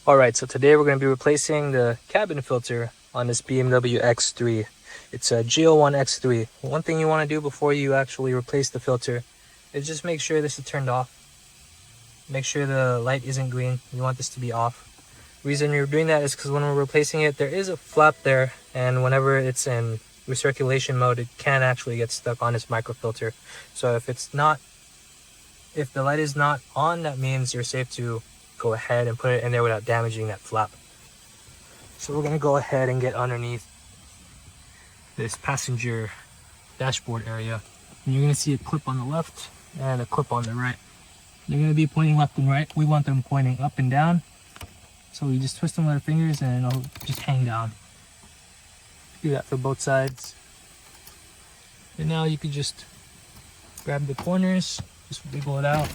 Alright, so today we're going to be replacing the cabin filter on this BMW X3. It's a G01 X3. One thing you want to do before you actually replace the filter is just make sure this is turned off. Make sure the light isn't green. You want this to be off. Reason you're doing that is because when we're replacing it, there is a flap there, and whenever it's in recirculation mode, it can actually get stuck on this microfilter. So if the light is not on, that means you're safe to go ahead and put it in there without damaging that flap. So we're going to go ahead and get underneath this passenger dashboard area. And you're going to see a clip on the left and a clip on the right. They're going to be pointing left and right. We want them pointing up and down. So we just twist them with our fingers and it'll just hang down. Do that for both sides. And now you could just grab the corners, just wiggle it out.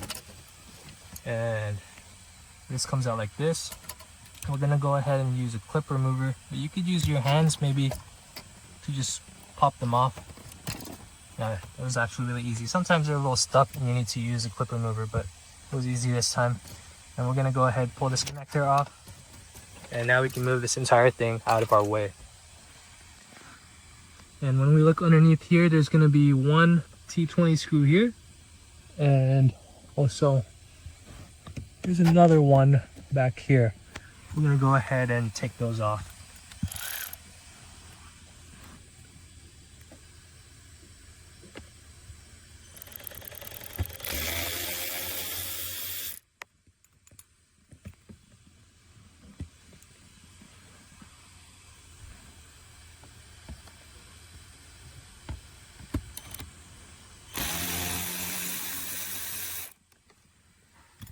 And this comes out like this. We're going to go ahead and use a clip remover. But you could use your hands maybe to just pop them off. Yeah, it was actually really easy. Sometimes they're a little stuck and you need to use a clip remover, but it was easy this time. And we're going to go ahead and pull this connector off. And now we can move this entire thing out of our way. And when we look underneath here, there's going to be one T20 screw here. And also, there's another one back here. We're going to go ahead and take those off.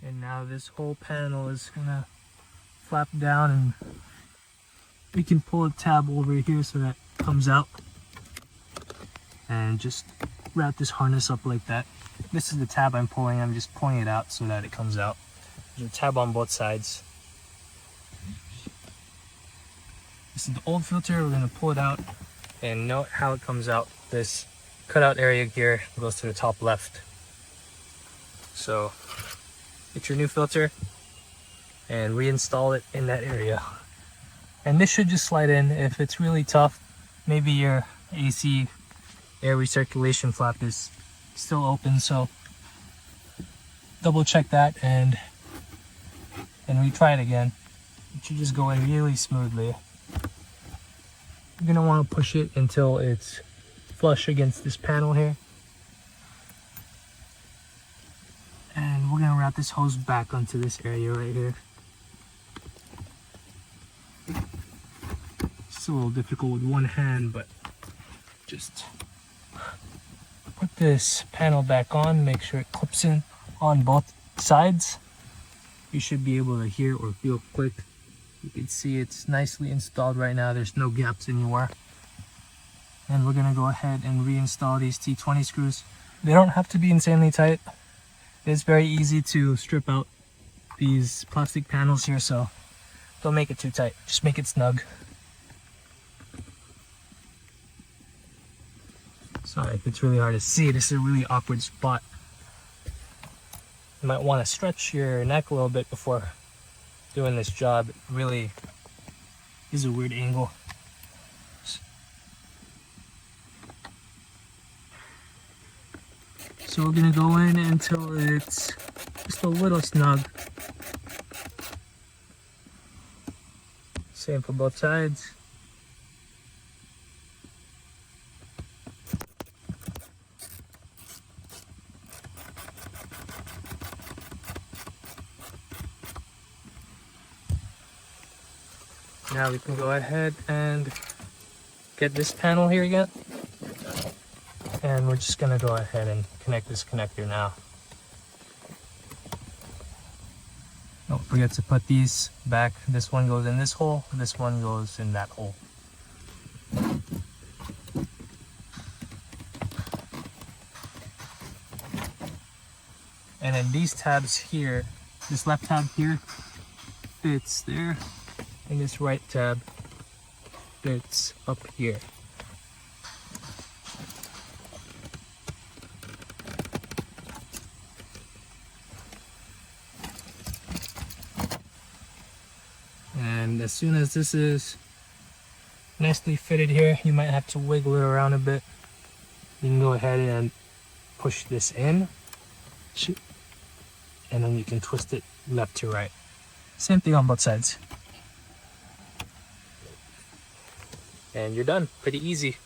And now this whole panel is gonna flap down, and we can pull a tab over here so that it comes out. And just wrap this harness up like that. This is the tab I'm pulling. I'm just pulling it out so that it comes out. There's a tab on both sides. This is the old filter. We're gonna pull it out and note how it comes out. This cutout area here goes to the top left. So get your new filter and reinstall it in that area. And this should just slide in. If it's really tough, maybe your AC air recirculation flap is still open, so double check that and retry it again. It should just go in really smoothly. You're gonna want to push it until it's flush against this panel here. And we're going to wrap this hose back onto this area right here. It's a little difficult with one hand, but just put this panel back on, make sure it clips in on both sides. You should be able to hear or feel quick. You can see it's nicely installed right now. There's no gaps anywhere. And we're going to go ahead and reinstall these T20 screws. They don't have to be insanely tight. It's very easy to strip out these plastic panels here, so don't make it too tight. Just make it snug. Sorry if it's really hard to see. This is a really awkward spot. You might want to stretch your neck a little bit before doing this job. It really is a weird angle. So we're going to go in until it's just a little snug. Same for both sides. Now we can go ahead and get this panel here again. And we're just going to go ahead and connect this connector now. Don't forget to put these back. This one goes in this hole, this one goes in that hole. And then these tabs here, this left tab here fits there, and this right tab fits up here. And as soon as this is nicely fitted here, you might have to wiggle it around a bit. You can go ahead and push this in, and then you can twist it left to right. Same thing on both sides. And you're done. Pretty easy.